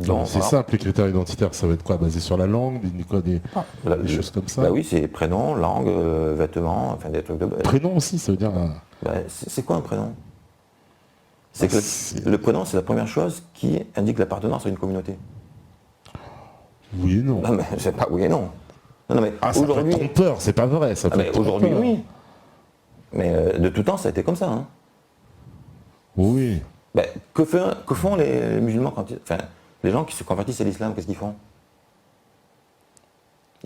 Donc, c'est simple, les critères identitaires, ça va être quoi? Basé sur la langue, des choses comme ça? Bah oui, c'est prénom, langue, vêtements, enfin des trucs de base. Prénom aussi, ça veut dire... Bah, c'est quoi un prénom? C'est que le prénom, c'est la première chose qui indique l'appartenance à une communauté. Oui et non. Non, mais c'est pas oui et non. Non, mais ça peut être trompeur, c'est pas vrai. Aujourd'hui, oui. Mais de tout temps, ça a été comme ça. Hein. Oui. Ben, que font les musulmans quand enfin, les gens qui se convertissent à l'islam, qu'est-ce qu'ils font?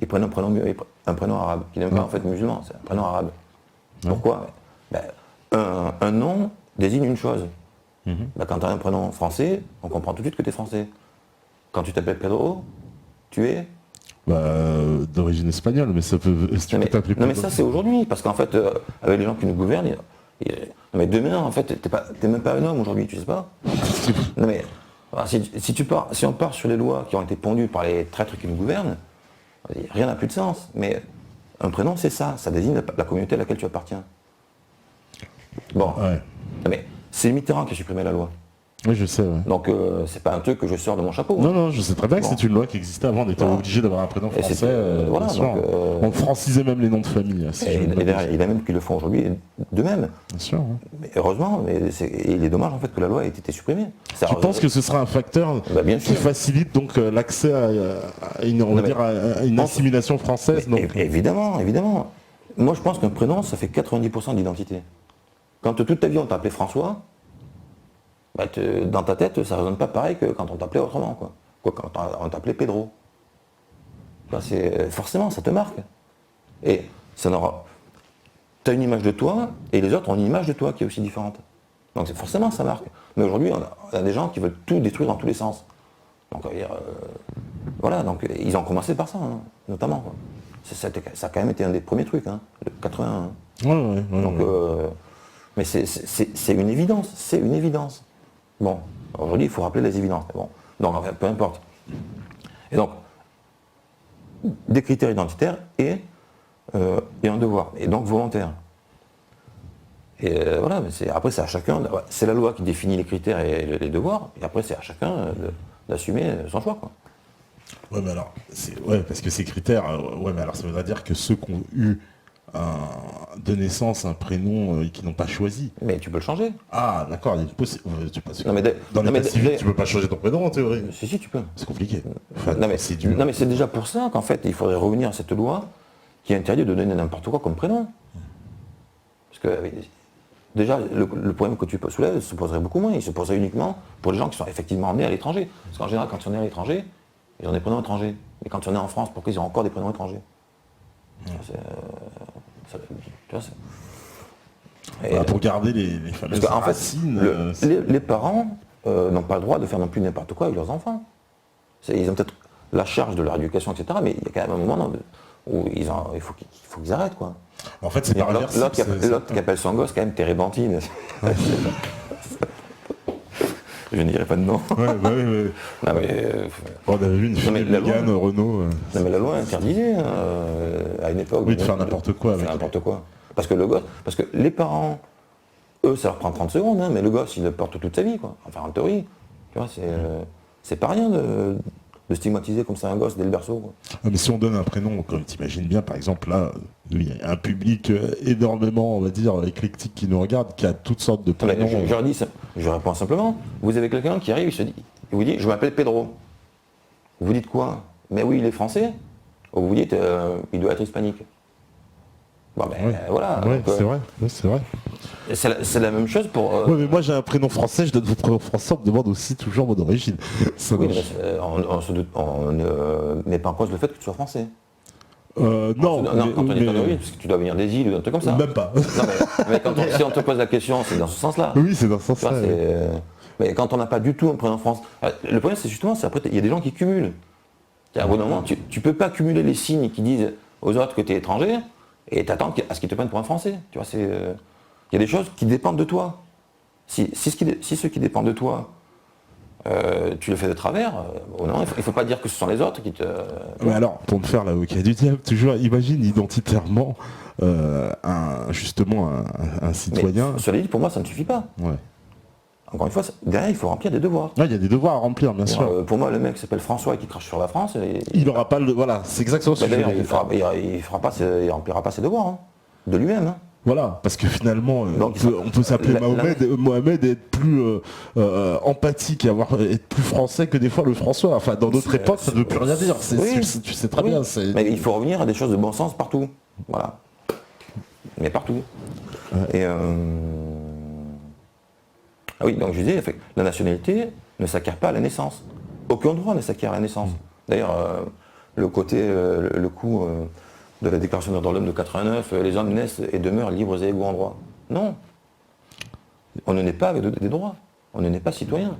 Ils prennent un prénom arabe, qui n'est même pas en fait musulman, c'est un prénom arabe. Pourquoi? Ben, un nom désigne une chose. Ben, quand tu as un prénom français, on comprend tout de suite que tu es français. Quand tu t'appelles Pedro, tu es d'origine espagnole, mais ça peut... Non mais ça c'est aujourd'hui, parce qu'en fait, avec les gens qui nous gouvernent, non mais demain, en fait, t'es même pas un homme aujourd'hui, tu sais pas. Non mais, si on part sur les lois qui ont été pondues par les traîtres qui nous gouvernent, rien n'a plus de sens. Mais un prénom, c'est ça désigne la communauté à laquelle tu appartiens. Bon, non mais c'est Mitterrand qui a supprimé la loi. Oui, je sais. Ouais. Donc, c'est pas un truc que je sors de mon chapeau. Non, je sais très bien que c'est une loi qui existait avant. On était obligé d'avoir un prénom français. On francisait même les noms de famille. Il y en a même qui le font aujourd'hui de même. Bien sûr. Hein. Mais heureusement, il est dommage en fait que la loi ait été supprimée. Tu penses que ce sera un facteur qui facilite donc l'accès à une assimilation française? Évidemment. Moi, je pense qu'un prénom, ça fait 90% d'identité. Quand toute ta vie on t'appelait François, bah, dans ta tête, ça ne résonne pas pareil que quand on t'appelait autrement. Quand on t'appelait Pedro. Forcément, ça te marque. Et ça n'aura. Tu as une image de toi, et les autres ont une image de toi qui est aussi différente. Donc forcément, ça marque. Mais aujourd'hui, on a des gens qui veulent tout détruire dans tous les sens. Donc, voilà, donc ils ont commencé par ça, hein, notamment. Quoi. Ça a quand même été un des premiers trucs, hein, le 81. Donc, mais c'est une évidence, Bon, aujourd'hui, il faut rappeler les évidences. Bon, donc, enfin, peu importe. Et donc, des critères identitaires et un devoir, et donc volontaire. Et voilà, mais après, c'est à chacun, c'est la loi qui définit les critères et les devoirs, et après, c'est à chacun d'assumer son choix. Quoi. Ouais, mais alors, parce que ces critères, mais alors ça voudrait dire que ceux qui ont eu de naissance un prénom qui n'ont pas choisi. Mais tu peux le changer. Ah, d'accord, il y a une possibilité. Dans l'état civil, tu peux pas changer ton prénom en théorie. Si, tu peux. C'est compliqué. Non, mais c'est déjà pour ça qu'en fait, il faudrait revenir à cette loi qui interdit de donner n'importe quoi comme prénom. Parce que déjà, le problème que tu soulèves se poserait beaucoup moins. Il se poserait uniquement pour les gens qui sont effectivement nés à l'étranger. Parce qu'en général, quand ils sont nés à l'étranger, ils ont des prénoms étrangers. Et quand ils sont nés en France, pourquoi ils ont encore des prénoms étrangers? Pour garder les fameuses racines. Les parents n'ont pas le droit de faire non plus n'importe quoi avec leurs enfants. Ils ont peut-être la charge de leur éducation, etc. Mais il y a quand même un moment où il faut qu'ils arrêtent. Quoi. En fait, c'est pas l'autre qui appelle son gosse, quand même, Térébenthine. Je ne dirais pas de nom. Oui. Non, mais, on avait vu une fille Mégane, Renault. Non, mais la loi interdisait à une époque. Oui, de faire n'importe quoi. N'importe quoi. Parce que les parents, eux, ça leur prend 30 secondes, hein, mais le gosse, il le porte toute sa vie, quoi. Enfin, en théorie. Tu vois, c'est pas rien de stigmatiser comme ça un gosse dès le berceau. Quoi. Mais si on donne un prénom, comme tu imagines bien, par exemple, là, il y a un public énormément, on va dire, éclectique qui nous regarde, qui a toutes sortes de prénoms. Je réponds simplement. Vous avez quelqu'un qui arrive, il vous dit, je m'appelle Pedro. Vous dites quoi? Mais oui, il est français. Ou vous dites, il doit être hispanique. Bon, ben voilà. Oui, c'est vrai. C'est la même chose pour... Oui, mais moi j'ai un prénom français, je donne mon prénom français, on me demande aussi toujours mon origine. Oui, on ne met pas en cause le fait que tu sois français. Non, quand on est en origine, parce que tu dois venir des îles ou un truc comme ça. Même pas. Mais si on te pose la question, c'est dans ce sens-là. Oui, c'est dans ce sens-là. Mais quand on n'a pas du tout un prénom français... Le problème, c'est justement, après, il y a des gens qui cumulent. À un bon moment, tu ne peux pas cumuler les signes qui disent aux autres que tu es étranger et t'attends à ce qu'ils te prennent pour un français. Tu vois, il y a des choses qui dépendent de toi. Si ceux qui dépendent de toi, tu le fais de travers, non, il ne faut pas dire que ce sont les autres qui te... Mais alors, pour me faire l'avocat du diable, toujours, imagine identitairement justement un citoyen... Mais, cela dit, pour moi, ça ne suffit pas. Ouais. Encore une fois, derrière, il faut remplir des devoirs. Ouais, il y a des devoirs à remplir, bien sûr. Pour moi, le mec qui s'appelle François et qui crache sur la France, Il n'aura pas le... Voilà, c'est exactement ce que je d'ailleurs, voulais il remplira pas ses devoirs, hein, de lui-même. Hein. Voilà, parce que finalement, Donc, on peut s'appeler Mohamed et être plus empathique et être plus français que des fois le François. Enfin, dans notre époque, ça ne veut plus rien dire. Oui, tu sais très bien. Mais il faut revenir à des choses de bon sens partout. Voilà. Mais partout. Ouais. Et ah oui, donc je disais, la nationalité ne s'acquiert pas à la naissance. Aucun droit ne s'acquiert à la naissance. D'ailleurs, le coup de la Déclaration des droits de l'homme de 89, les hommes naissent et demeurent libres et égaux en droit. Non. On ne naît pas avec des droits. On ne naît pas citoyen.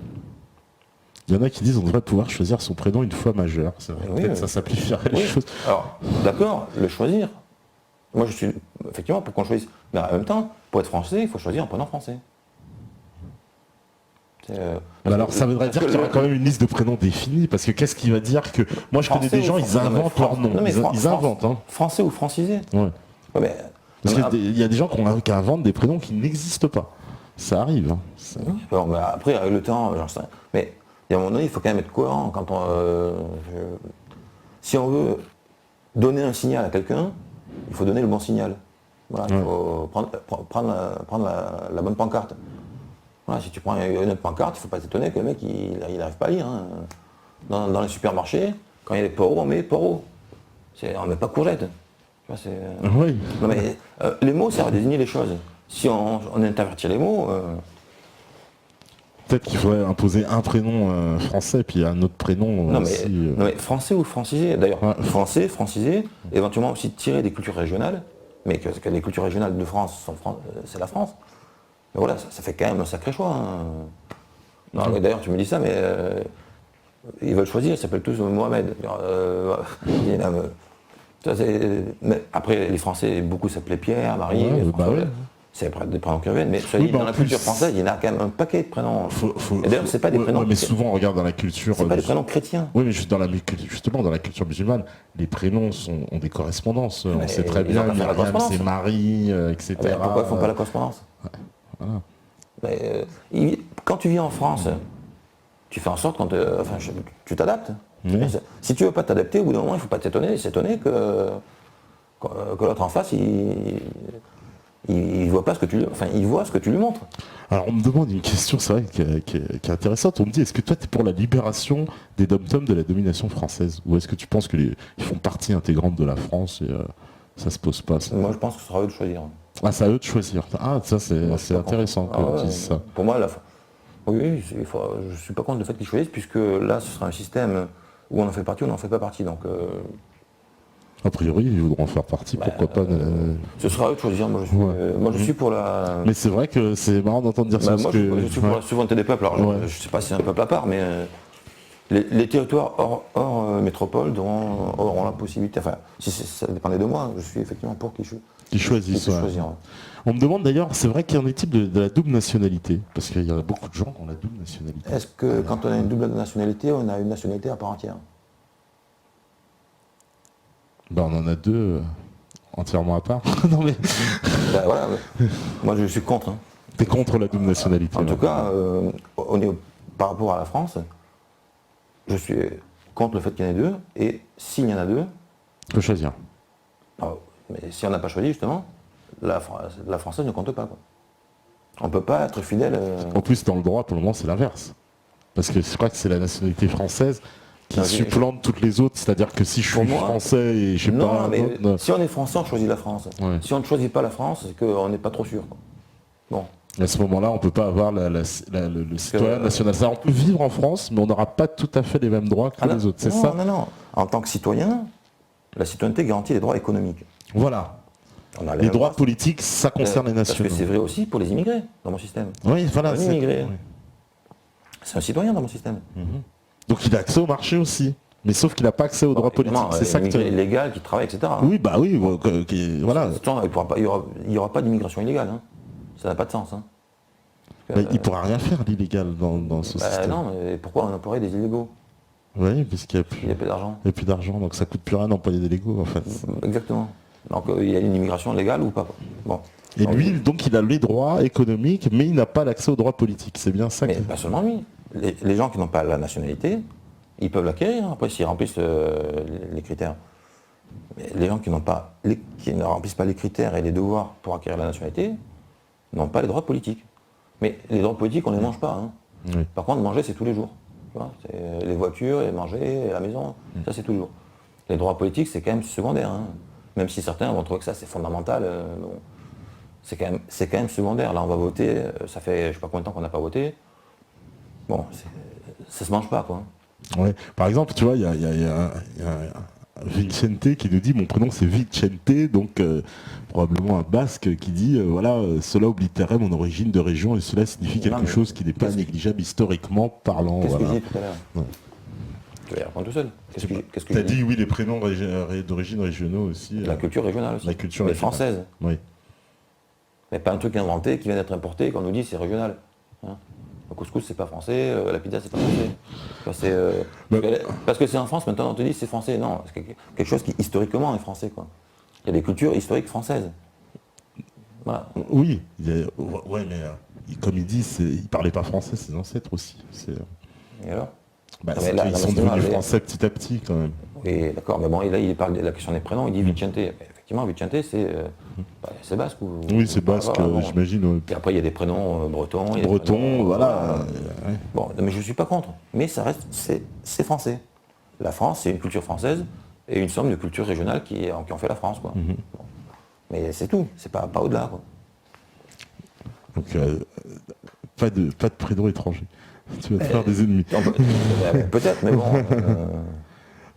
Il y en a qui disent qu'on devrait pouvoir choisir son prénom une fois majeur. C'est vrai, Oui, peut-être ça simplifierait les choses. Alors, d'accord, le choisir. Moi, je suis effectivement pour qu'on choisisse. Mais en même temps, pour être français, il faut choisir un prénom français. Alors ça voudrait dire qu'il y aura quand même une liste de prénoms définie, parce que qu'est-ce qui va dire que... Moi je connais des gens, ils inventent leur nom. Ils inventent. Hein. Français ou francisé. Ouais. Mais, parce qu'il y a des gens qui inventent des prénoms qui n'existent pas. Ça arrive. Hein. Bon, mais après, avec le temps, j'en sais rien. Mais il y a un moment donné, il faut quand même être cohérent. Si on veut donner un signal à quelqu'un, il faut donner le bon signal. Voilà, il faut prendre la bonne pancarte. Voilà, si tu prends une autre pancarte, il ne faut pas t'étonner que le mec il n'arrive pas à lire. Hein. Dans les supermarchés, quand il y a des poireaux, on met poireaux. On ne met pas courgettes. Tu vois, oui. Non, mais, les mots servent à désigner les choses. Si on intervertit les mots. Peut-être qu'il faudrait imposer un prénom français puis un autre prénom non, aussi. Non mais français ou francisé. D'ailleurs, français, francisé, éventuellement aussi tirer des cultures régionales, mais que les cultures régionales de France, c'est la France. Mais voilà, ça fait quand même un sacré choix. Hein. Non, d'ailleurs, tu me dis ça, mais ils veulent choisir, ils s'appellent tous Mohamed. Mais après, les Français, beaucoup s'appelaient Pierre, Marie, c'est des prénoms qui reviennent, mais dans la culture française, il y en a quand même un paquet de prénoms. Et d'ailleurs, c'est pas des prénoms. Mais souvent, on regarde dans la culture. C'est pas des prénoms chrétiens. Oui, mais justement, dans la culture musulmane, les prénoms ont des correspondances. On sait très bien, Myriam, c'est Marie, etc. Mais pourquoi ils ne font pas la correspondance? Voilà. Mais, quand tu vis en France, tu fais en sorte tu t'adaptes. Si tu veux pas t'adapter, au bout d'un moment, il ne faut pas s'étonner que l'autre en face, il voit pas ce que il voit ce que tu lui montres. Alors on me demande une question, c'est vrai, qui est intéressante. On me dit, est-ce que toi tu es pour la libération des dom-toms de la domination française? Ou est-ce que tu penses qu'ils font partie intégrante de la France et ça se pose pas ça? Moi je pense que ce sera à eux de choisir. Ah, c'est à eux de choisir. Ah, ça c'est intéressant que tu dises ça. Pour moi, oui, je ne suis pas contre le fait qu'ils choisissent, puisque là ce sera un système où on en fait partie ou on n'en fait pas partie. Donc, a priori, ils voudront faire partie, pourquoi pas. Ce sera à eux de choisir. Moi, je suis pour la. Mais c'est vrai que c'est marrant d'entendre dire ça. Moi, je suis pour la souveraineté des peuples. Alors, je ne sais pas si c'est un peuple à part, mais les territoires hors métropole auront la possibilité. Enfin, si ça dépendait de moi, je suis effectivement pour qu'ils choisissent. On me demande d'ailleurs, c'est vrai qu'il y en est-il de la double nationalité? Parce qu'il y a beaucoup de gens qui ont la double nationalité. Est-ce que quand on a une double nationalité, on a une nationalité à part entière? Ben, on en a deux entièrement à part. Non mais. Voilà, moi je suis contre. Hein. T'es contre la double nationalité? En tout cas, par rapport à la France, je suis contre le fait qu'il y en ait deux. Et s'il y en a deux. Il faut choisir. Mais si on n'a pas choisi, justement, la française ne compte pas. Quoi. On ne peut pas être fidèle. En plus, dans le droit, pour le moment, c'est l'inverse. Parce que je crois que c'est la nationalité française qui supplante toutes les autres, c'est-à-dire que si je suis français et je sais pas... mais si on est français, on choisit la France. Ouais. Si on ne choisit pas la France, c'est qu'on n'est pas trop sûr. Quoi. Bon. À ce moment-là, on ne peut pas avoir le citoyen national. Ça, on peut vivre en France, mais on n'aura pas tout à fait les mêmes droits que les autres, c'est ça? Non. En tant que citoyen, la citoyenneté garantit les droits économiques. Voilà. Les droits politiques, ça concerne les nationaux. Parce que c'est vrai aussi pour les immigrés dans mon système. Oui, voilà. Un immigré, c'est un citoyen dans mon système. Donc il a accès au marché aussi, mais sauf qu'il n'a pas accès aux droits politiques. C'est ça que illégal qui travaille, etc. Oui, bah oui, voilà. Il n'y aura pas d'immigration illégale. Hein. Ça n'a pas de sens. Hein. Il ne pourra rien faire l'illégal dans ce système. Non, mais pourquoi on emploierait des illégaux? Oui, parce qu'il n'y a plus d'argent. Il n'y a plus d'argent, donc ça ne coûte plus rien d'employer des illégaux en fait. Exactement. Donc il y a une immigration légale ou pas? Bon. Et lui, donc, il a les droits économiques, mais il n'a pas l'accès aux droits politiques. C'est bien ça. Mais pas seulement lui. Les gens qui n'ont pas la nationalité, ils peuvent l'acquérir, après, s'ils remplissent les critères. Mais les gens qui ne remplissent pas les critères et les devoirs pour acquérir la nationalité n'ont pas les droits politiques. Mais les droits politiques, on ne les mange pas. Hein. Oui. Par contre, manger, c'est tous les jours. Tu vois, c'est les voitures, et manger, et la maison, ça c'est tous les jours. Les droits politiques, c'est quand même secondaire. Hein. Même si certains vont trouver que ça, c'est fondamental. Bon, c'est quand même secondaire. Là, on va voter, ça fait je ne sais pas combien de temps qu'on n'a pas voté. Bon, ça se mange pas, quoi. Ouais. Par exemple, tu vois, il y a Vicente qui nous dit mon prénom c'est Vicente, donc probablement un basque qui dit voilà, cela obliterait mon origine de région et cela signifie quelque chose qui n'est pas négligeable historiquement parlant. Qu'est-ce Voilà. que j'ai dit tout à l'heure? Ouais. Tu vas y répondre tout seul. Qu'est-ce que Tu as j'ai dit oui, les prénoms d'origine régionaux aussi. La culture régionale aussi. La culture mais régionale. française. Oui. Mais pas un truc inventé qui vient d'être importé et qu'on nous dit c'est régional. Hein. Le couscous c'est pas français, la pizza c'est pas français. Parce que c'est en France, maintenant on te dit c'est français. Non, c'est quelque chose qui historiquement est français, quoi. Il y a des cultures historiques françaises. Voilà. Oui, ouais, mais comme il dit, il parlait pas français, ses ancêtres aussi. Et alors Ils sont devenus français petit à petit quand même. Oui, d'accord, mais bon, là il parle de la question des prénoms, il dit Vicente. Effectivement, Vicente c'est basque ou... Oui, c'est basque, bon. j'imagine. Et après il y a des prénoms bretons. Voilà. Ouais. Bon, mais je ne suis pas contre, mais ça reste, c'est français. La France, c'est une culture française et une somme de cultures régionales qui ont fait la France, quoi. Bon. Mais c'est tout, c'est pas au-delà, quoi. Donc, pas de prénom étranger. Tu vas te faire des ennemis. Peut-être, mais bon...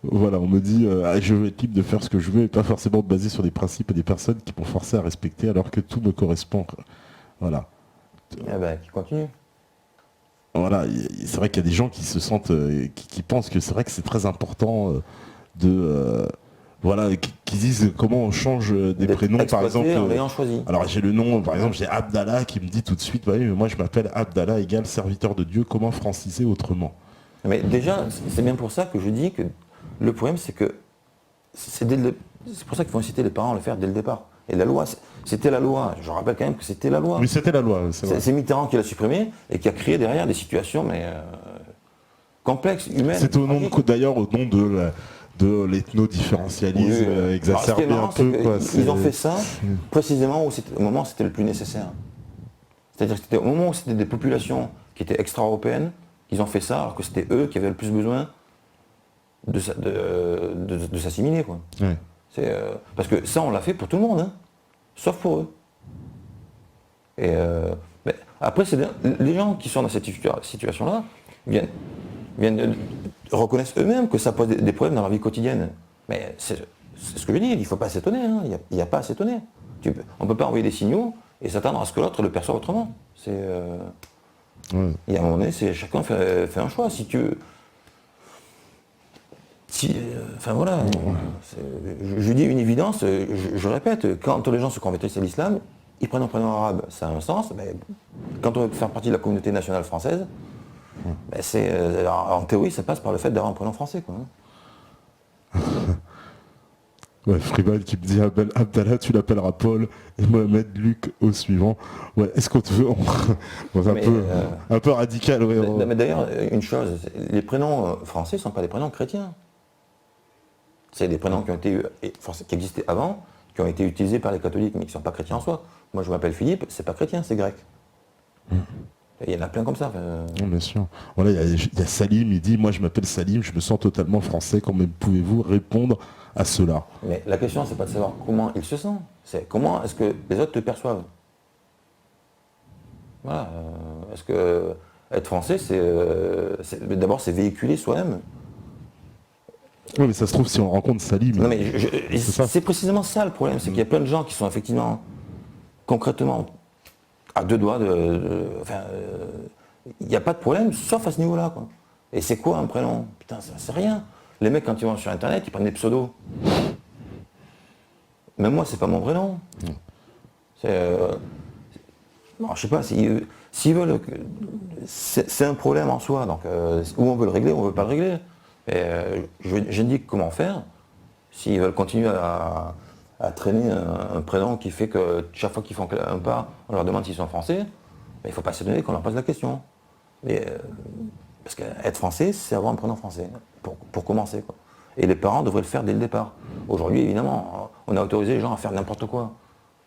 Voilà, on me dit je veux être libre de faire ce que je veux et pas forcément basé sur des principes et des personnes qui m'ont forcé à respecter alors que tout me correspond. Voilà. Qui continue. Voilà, c'est vrai qu'il y a des gens qui se sentent, qui pensent que c'est vrai que c'est très important voilà, qui disent comment on change des prénoms, par exemple. En l'ayant choisi. Alors j'ai le nom, par exemple, j'ai Abdallah qui me dit tout de suite, bah oui, mais moi je m'appelle Abdallah égale serviteur de Dieu, comment franciser autrement? Mais déjà, c'est bien pour ça que je dis que le problème, c'est que c'est pour ça qu'il faut inciter les parents à le faire dès le départ. Et la loi, c'était la loi. Je rappelle quand même que c'était la loi. Oui, c'était la loi. C'est Mitterrand qui l'a supprimé et qui a créé derrière des situations complexes, humaines. C'est d'ailleurs au nom de l'ethno-différentialisme exacerbé un peu. Ils ont fait ça précisément au moment où c'était le plus nécessaire. C'est-à-dire que c'était au moment où c'était des populations qui étaient extra-européennes, ils ont fait ça alors que c'était eux qui avaient le plus besoin de s'assimiler, quoi. Ouais. Parce que ça, on l'a fait pour tout le monde, hein, sauf pour eux. Et après, les gens qui sont dans cette situation-là reconnaissent eux-mêmes que ça pose des problèmes dans leur vie quotidienne. Mais c'est ce que je dis, il ne faut pas s'étonner, hein, il n'y a pas à s'étonner. On ne peut pas envoyer des signaux et s'attendre à ce que l'autre le perçoive autrement. Ouais. Il y a un moment donné, chacun fait un choix. Si tu veux... enfin voilà, je dis une évidence, je répète, quand les gens se convertissent à l'islam, ils prennent un prénom arabe, ça a un sens, mais quand on veut faire partie de la communauté nationale française, en théorie ça passe par le fait d'avoir un prénom français, quoi. Ouais, Freeman qui me dit Abdallah, tu l'appelleras Paul, et Mohamed Luc au suivant. Ouais, est-ce qu'on te veut un peu radical, ouais. Mais d'ailleurs, une chose, les prénoms français ne sont pas des prénoms chrétiens. C'est des prénoms qui existaient avant, qui ont été utilisés par les catholiques, mais qui ne sont pas chrétiens en soi. Moi, je m'appelle Philippe, c'est pas chrétien, c'est grec. Il y en a plein comme ça. Bien sûr. Voilà, il y a Salim, il dit, moi je m'appelle Salim, je me sens totalement français, comment pouvez-vous répondre à cela? Mais la question, c'est pas de savoir comment il se sent, c'est comment est-ce que les autres te perçoivent. Voilà. Est-ce que être français, d'abord c'est véhiculer soi-même. Oui, mais ça se trouve, si on rencontre Salim... Non, mais c'est précisément ça le problème, c'est qu'il y a plein de gens qui sont effectivement, concrètement, à deux doigts il n'y a pas de problème, sauf à ce niveau-là, quoi. Et c'est quoi un prénom? Putain, c'est rien. Les mecs, quand ils vont sur Internet, ils prennent des pseudos. Même moi, c'est pas mon prénom. Non, je sais pas, s'ils veulent... C'est un problème en soi, donc où on veut le régler, on ne veut pas le régler. J'indique comment faire, s'ils veulent continuer à traîner un prénom qui fait que chaque fois qu'ils font un pas, on leur demande s'ils sont français, mais il ne faut pas s'étonner qu'on leur pose la question. Parce qu'être français, c'est avoir un prénom français, pour commencer, quoi. Et les parents devraient le faire dès le départ. Aujourd'hui, évidemment, on a autorisé les gens à faire n'importe quoi,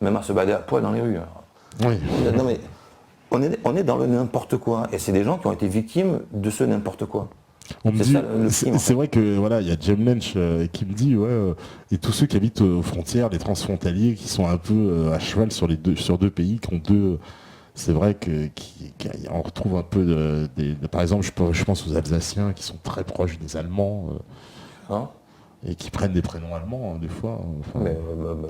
même à se balader à poil dans les rues. Oui. Non mais, on est dans le n'importe quoi, et c'est des gens qui ont été victimes de ce n'importe quoi. On me C'est dit, ça, le crime, en fait. c'est vrai que voilà, il y a Jem Lench qui me dit, ouais, et tous ceux qui habitent aux frontières, les transfrontaliers, qui sont un peu à cheval sur deux pays, qui ont deux. C'est vrai qu'on retrouve un peu par exemple, je pense aux Alsaciens qui sont très proches des Allemands Hein. et qui prennent des prénoms allemands des fois. Enfin, Même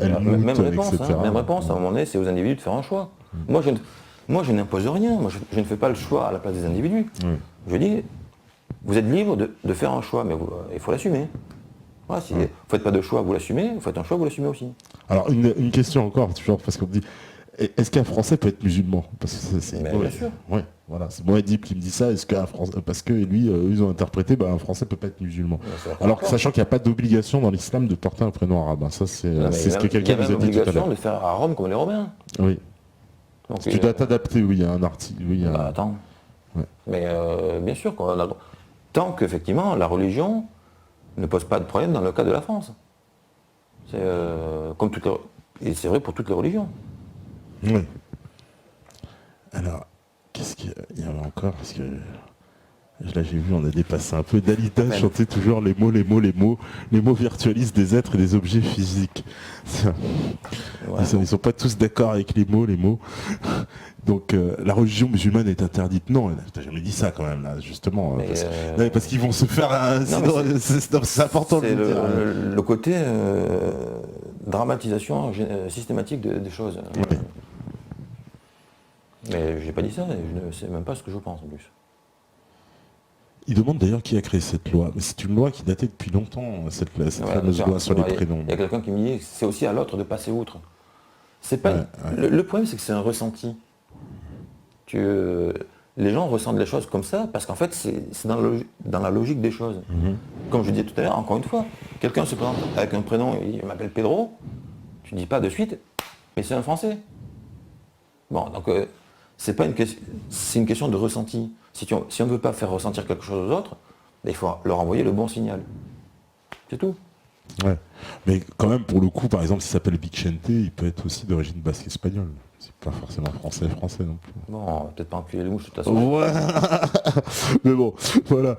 Helmut, réponse, etc. même réponse, à un moment donné, c'est aux individus de faire un choix. Moi, je n'impose rien, je ne fais pas le choix à la place des individus. Oui. Je dis, vous êtes libre de faire un choix, mais il faut l'assumer. Voilà, si vous ne faites pas de choix, vous l'assumez, vous faites un choix, vous l'assumez aussi. Alors une question encore, toujours, parce qu'on me dit, est-ce qu'un Français peut être musulman? Parce que c'est Mais ouais, bien sûr. ouais, voilà, c'est Moadib qui me dit ça. Est-ce qu'un Français, parce que lui, ils ont interprété, un Français peut pas être musulman. Alors que sachant qu'il n'y a pas d'obligation dans l'islam de porter un prénom arabe. Ça c'est ce que quelqu'un nous a dit tout à l'obligation l'heure. de faire à Rome comme les Romains. Oui. Donc, Tu dois t'adapter, oui, il y a un article. Oui, attends. Ouais. Mais bien sûr, tant qu'effectivement la religion ne pose pas de problème dans le cas de la France. C'est comme et c'est vrai pour toutes les religions. Oui. Alors, qu'est-ce qu'il y avait encore? Parce que là, j'ai vu, on a dépassé un peu. Dalida chantait toujours les mots virtualisent des êtres et des objets physiques. Ouais, Ils sont pas tous d'accord avec les mots. Donc, la religion musulmane est interdite. Non, t'as jamais dit ça quand même, là, justement. Parce qu'ils vont se faire. C'est important de c'est le dire. le côté dramatisation systématique des choses. Ouais. Mais j'ai pas dit ça, et je ne sais même pas ce que je pense en plus. Il demande d'ailleurs qui a créé cette loi. Mais c'est une loi qui datait depuis longtemps, cette fameuse loi sur les prénoms. Il y a quelqu'un qui me dit que c'est aussi à l'autre de passer outre. C'est pas. Le problème, c'est que c'est un ressenti. Les gens ressentent les choses comme ça parce qu'en fait, c'est dans la logique des choses. Comme je disais tout à l'heure, encore une fois, quelqu'un se présente avec un prénom, il m'appelle Pedro, tu dis pas de suite, mais c'est un Français. Bon, donc c'est une question de ressenti. Si on ne veut pas faire ressentir quelque chose aux autres, il faut leur envoyer le bon signal. C'est tout. Ouais. Mais quand même, pour le coup, par exemple, s'il s'appelle Vicente, il peut être aussi d'origine basque espagnole. C'est pas forcément français non plus. Bon, peut-être pas enculer les mouches de toute façon. Ouais. Mais bon, voilà.